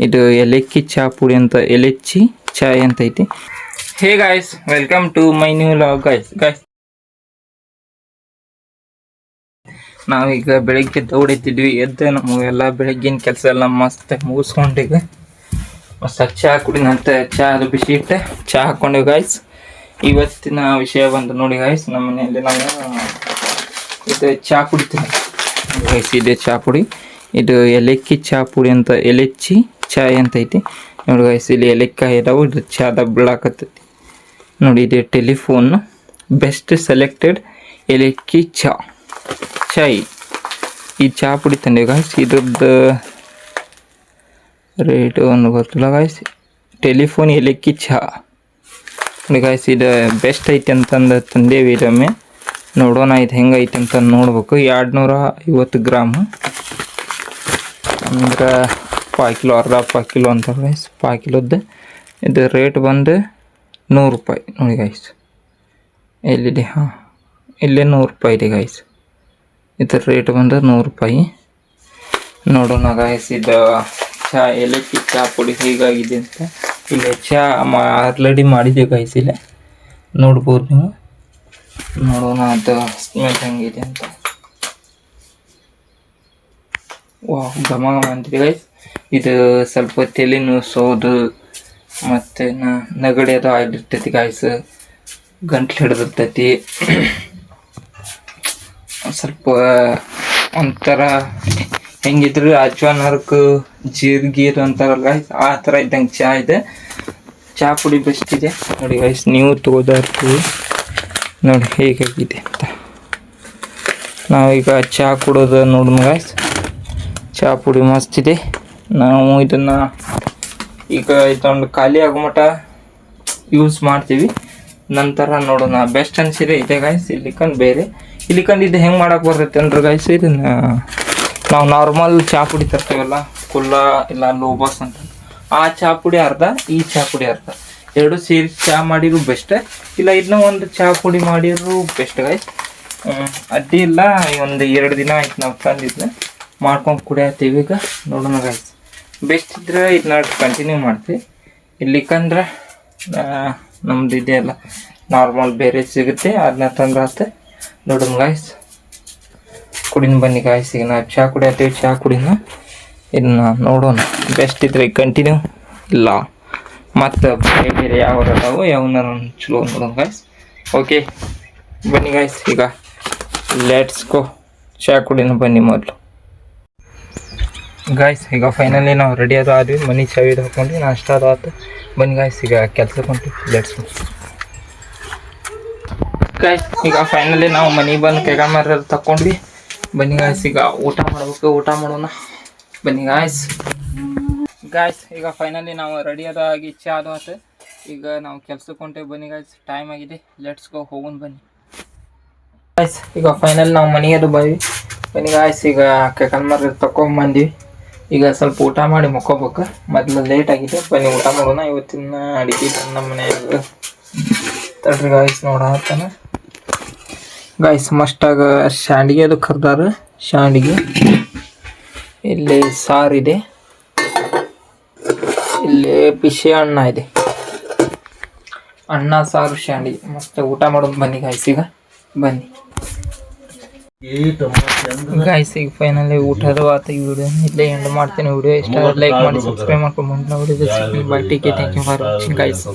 ಇದು ಏಲಕ್ಕಿ ಚಹಾ ಪುಡಿ ಅಂತ ಎಲೆಚ್ಚಿ ಚಾಯ್ ಅಂತ ಐತಿ. Hey guys, welcome to my new vlog. Guys ನಾವೀಗ ಬೆಳಗ್ಗೆ ದೌಡೈತಿದ್ವಿ. ಎದ್ದು ನಮಗೆಲ್ಲ ಬೆಳಗ್ಗಿನ ಕೆಲಸ ಎಲ್ಲ ಮಸ್ತ್ ಮುಗಿಸ್ಕೊಂಡೀಗ ಮಸ್ತ್ ಚಹಾ ಕುಡಿನಂತ ಚಹಾ ಅದು ಬಿಸಿ ಇಟ್ಟೆ ಚಹಾ ಹಾಕ್ಕೊಂಡೇವಿ. ಗಾಯ್ಸ್ ಇವತ್ತಿನ ವಿಷಯ ಬಂದು ನೋಡಿ ಗಾಯ್ಸ್, ನಮ್ಮ ಮನೆಯಲ್ಲಿ ನಾವು ಇದು ಚಹಾ ಕುಡಿತೀವಿ ಗಾಯ್ಸ್. ಇದೆ ಚಹಾ ಪುಡಿ, ಇದು ಏಲಕ್ಕಿ ಚಹಾ ಪುಡಿ ಅಂತ ಎಲೆಚ್ಚಿ ಚಾಯ್ ಅಂತ ಐತಿ ನೋಡಿ ಗಾಯ್ಸ್. ಇಲ್ಲಿ ಏಲಕ್ಕಾಯಿ ಇದಾವೆ, ಇದು ಚಾದ ಬೀಳಾಕತ್ತೈತಿ ನೋಡಿ. ಇದೆ ಟೆಲಿಫೋನ್ ಬೆಸ್ಟ್ ಸೆಲೆಕ್ಟೆಡ್ ಏಲಕ್ಕಿ ಚಾಯ್. ಈ ಚಹಾ ಪುಡಿ ತಂದೆ ಗಾಯ್ಸ್. ಇದ್ರದ್ದು ರೇಟ್ ಒಂದು ಗೊತ್ತಿಲ್ಲ ಗಾಯ್ಸ್. ಟೆಲಿಫೋನ್ ಏಲಕ್ಕಿ ಚಹಾ ನೋಡಿ ಗಾಯ್ಸ್. ಇದು ಬೆಸ್ಟ್ ಐತಿ ಅಂತಂದು ತಂದೇವಿ. ಇದೊಮ್ಮೆ ನೋಡೋಣ ಇದು ಹೆಂಗೈತೆ ಅಂತ ನೋಡ್ಬೇಕು. 250 ಗ್ರಾಮ್ ಅಂದ್ರೆ 5 ಕಿಲೋ, ಅರ್ಧ ಕಿಲೋ ಅಂತ ಗಾಯ್ಸ್. 5 ಕಿಲೋದ್ದು ಇದು ರೇಟ್ ಬಂದು 100 ರೂಪಾಯಿ ನೋಡಿ ಗಾಯ್ಸ್. ಎಲ್ಲಿದೆ? ಹಾಂ, ಇಲ್ಲೇ 100 ರೂಪಾಯಿ ಇದೆ ಗಾಯ್ಸ್. ಇದ್ರ ರೇಟ್ ಬಂದು 100 ರೂಪಾಯಿ. ನೋಡೋಣ ಗಾಯ್ಸ್ ಇದು ಚಹಾ ಏಲಕ್ಕಿ ಚಹಾ ಪುಡಿ ಹೇಗಾಗಿದೆ ಅಂತ. ಇಲ್ಲಿ ಚಹಾ ಆಲ್ರೆಡಿ ಮಾಡಿದ್ದೀವಿ ಗಾಯ್ಸ್. ಇಲ್ಲೇ ನೋಡ್ಬೋದು ನೀವು. ನೋಡೋಣ ಅದು ಸ್ಮೆಲ್ ಹೆಂಗಿದೆ ಅಂತ. ವಾಹ್, ಘಮ ಘಮ ಅಂತಿದೆ ಗಾಯ್ಸ್. ಇದು ಸ್ವಲ್ಪ ತಲೆ ನುಸೋದು ಮತ್ತು ನೆಗಡಿ ಅದು ಆಗಿರ್ತೈತಿ ಗಾಯ್ಸ್. ಗಂಟ್ಲು ಹಿಡಿದಿರ್ತೈತಿ, ಸ್ವಲ್ಪ ಒಂಥರ ಹೆಂಗಿದ್ರು ಅಜ್ವಾನ್ ಹರಕು ಜೀರಿಗೆ ಅಂತಾರಲ್ಲ ಗಾಯ್ಸ್, ಆ ಥರ ಇದ್ದಂಗೆ ಚಹಾ ಇದೆ. ಚಹಾ ಪುಡಿ ಬೆಸ್ಟ್ ಇದೆ ನೋಡಿ ಗಾಯ್ಸ್. ನೀವು ತಗೋದಾರ್ತೀವಿ ನೋಡಿ ಹೇಗಾಗಿದೆ ಅಂತ. ನಾವೀಗ ಚಹಾ ಕುಡೋದು ನೋಡೋಣ ಗಾಯ್ಸ್. ಚಹಾ ಪುಡಿ ಮಸ್ತ್ ಇದೆ. ನಾವು ಇದನ್ನು ಈಗ ಇದೊಂದು ಖಾಲಿ ಆಗೋ ಮಟ್ಟ ಯೂಸ್ ಮಾಡ್ತೀವಿ. ನಂತರ ನೋಡೋಣ ಬೆಸ್ಟ್ ಅನ್ಸಿದೆ ಇದೆ ಗಾಯ್ಸ್. ಇಲ್ಲಿಕಂದು ಬೇರೆ ಇಲ್ಲಿಕಂದು ಇದು ಹೆಂಗೆ ಮಾಡೋಕೆ ಬರ್ತೈತೆ ಅಂದ್ರೆ ಗಾಯ್ಸ್, ಇದನ್ನು ನಾವು ನಾರ್ಮಲ್ ಚಹಾ ಪುಡಿ ತರ್ತೀವಲ್ಲ, ಕುಲ್ಲ ಇಲ್ಲ ಲೋಬಸ್ ಅಂತ, ಆ ಚಹಾ ಪುಡಿ ಅರ್ಧ, ಈ ಚಹಾ ಪುಡಿ ಅರ್ಧ, ಎರಡು ಸೇರಿ ಚಹಾ ಮಾಡಿದ್ರು ಬೆಸ್ಟ್. ಇಲ್ಲ ಇದನ್ನ ಒಂದು ಚಹಾ ಪುಡಿ ಮಾಡಿದ್ರು ಬೆಸ್ಟ್ ಗಾಯ್ಸ್. ಅಡ್ಡಿ ಇಲ್ಲ. ಒಂದು 2 ದಿನ ಆಯ್ತು ನಾವು ತಂದಿದ್ನ ಮಾಡ್ಕೊಂಡು ಕುಡಿಯತ್ತೀವಿ. ಈಗ ನೋಡೋಣ ಗಾಯ್ಸ್, ಬೆಸ್ಟ್ ಇದ್ರೆ ಇದನ್ನ ಕಂಟಿನ್ಯೂ ಮಾಡ್ತೀವಿ. ಇಲ್ಲಿಕಂದ್ರೆ ನಮ್ದು ಇದೆಯಲ್ಲ ನಾರ್ಮಲ್ ಬೇರೆ ಸಿಗುತ್ತೆ, ಅದನ್ನ ತಂದ್ರೆ ನೋಡೋಣ ಗಾಯ್ಸ್. ಕುಡಿನ ಬನ್ನಿ ಗಾಯ್ಸ್. ಈಗ ನಾವು ಚಹಾ ಕುಡಿಯತ್ತೀವಿ. ಚಹಾ ಕುಡಿನ ಇದನ್ನ ನೋಡೋಣ. ಬೆಸ್ಟ್ ಇದ್ರೆ ಕಂಟಿನ್ಯೂ, ಇಲ್ಲ ಮತ್ತು ಬೇರೆ ಬೇರೆ ಯಾವ ಅದಾವು ಯಾವನ್ನ ಚಲೋ ನೋಡೋಣ ಗಾಯ್ಸ್. ಓಕೆ ಬನ್ನಿ ಗಾಯ್ಸ್, ಈಗ ಲೆಟ್ಸ್ ಗೋ. ಚಹಾ ಕುಡಿನ ಬನ್ನಿ ಮೊದಲು ಗಾಯ್ಸ್. ಈಗ ಫೈನಲಿ ನಾವು ರೆಡಿ ಆದ್ವಿ. ಮನೆ ಚಾವಿ ಹಾಕ್ಕೊಂಡು ನಾಷ್ಟ ಅದು ಆಯ್ತು. ಬನ್ನಿ ಗಾಯ್ಸ್, ಈಗ ಕೆಲ್ಸಕ್ಕೆ ಹೊಂಟು. Let's go guys. ಈಗ ಫೈನಲಿ ನಾವು ಮನೆಗೆ ಬಂದು ಕೈಗ ಮರ ತಗೊಂಡ್ವಿ. ಬನ್ನಿ ಗಾಯ್ಸ್, ಈಗ ಊಟ ಮಾಡ್ಬೇಕು. ಊಟ ಮಾಡೋಣ ಬನ್ನಿ ಗಾಯ್ಸ್. ಈಗ ಫೈನಲಿ ನಾವು ರೆಡಿ ಆಗಿ ಚಹಾ ಅದು ಆಯ್ತು. ಈಗ ನಾವು ಕೆಲ್ಸಕ್ಕೆ ಹೊಂಟೇವೆ. ಬನ್ನಿ ಗಾಯ್ಸ್, ಟೈಮ್ ಆಗಿದೆ. ಲೆಟ್ಸ್ ಗೋ, ಹೋಗೋಣ ಬನ್ನಿ ಗಾಯ್ಸ್. ಈಗ ಫೈನಲಿ ನಾವು ಮನೆಗೆ ಅದು ಬನ್ನಿ ಗಾಯ್ಸ್. ಈಗ ಕೈಕಲ್ಮರ ತಗೊಂಡ್ಬಂದ್ವಿ. ಈಗ ಸ್ವಲ್ಪ ಊಟ ಮಾಡಿ ಮುಕ್ಕೋಬೇಕು. ಮೊದಲು ಲೇಟ್ ಆಗಿದೆ. ಬನ್ನಿ ಊಟ ಮಾಡೋಣ. ಇವತ್ತಿನ ಅಡುಗೆ ನಮ್ಮ ಮನೆಯಾಗ ತಡ್ರಿ ಗಾಯ್ಸ್ ನೋಡತ್ತಾನ ಗಾಯ್ಸ್. ಮಸ್ಟಾಗ ಶಾಂಡಿಗೆ ಅದು ಕರ್ದಾರ. ಶಾಂಡಿಗೆ ಇಲ್ಲಿ ಸಾರಿದೆ, ಇಲ್ಲಿ ಪಿಶೆ ಅನ್ನ ಇದೆ. ಅನ್ನ ಸಾರು ಶಾಂಡಿಗೆ ಮಸ್ತ್ ಊಟ ಮಾಡೋದು. ಬನ್ನಿ ಗಾಯ್ಸ್, ಈಗ ಬನ್ನಿ ಗಾಯ್ಸ್. ಈಗ ಫೈನಲಿ ಊಟದ ಆತ. ಈ ವಿಡಿಯೋ ಇಲ್ಲೇ ಎಂಡ್ ಮಾಡ್ತೀನಿ. ವಿಡಿಯೋ ಇಷ್ಟ ಲೈಕ್ ಮಾಡಿ, ಸಬ್ಸ್ಕ್ರೈಬ್ ಮಾಡ್ಕೊಂಡು ಮುಂದಿನ ವಿಡಿಯೋದ ಸಿಗ್ತೀನಿ. Bye, take care, thank you for watching guys.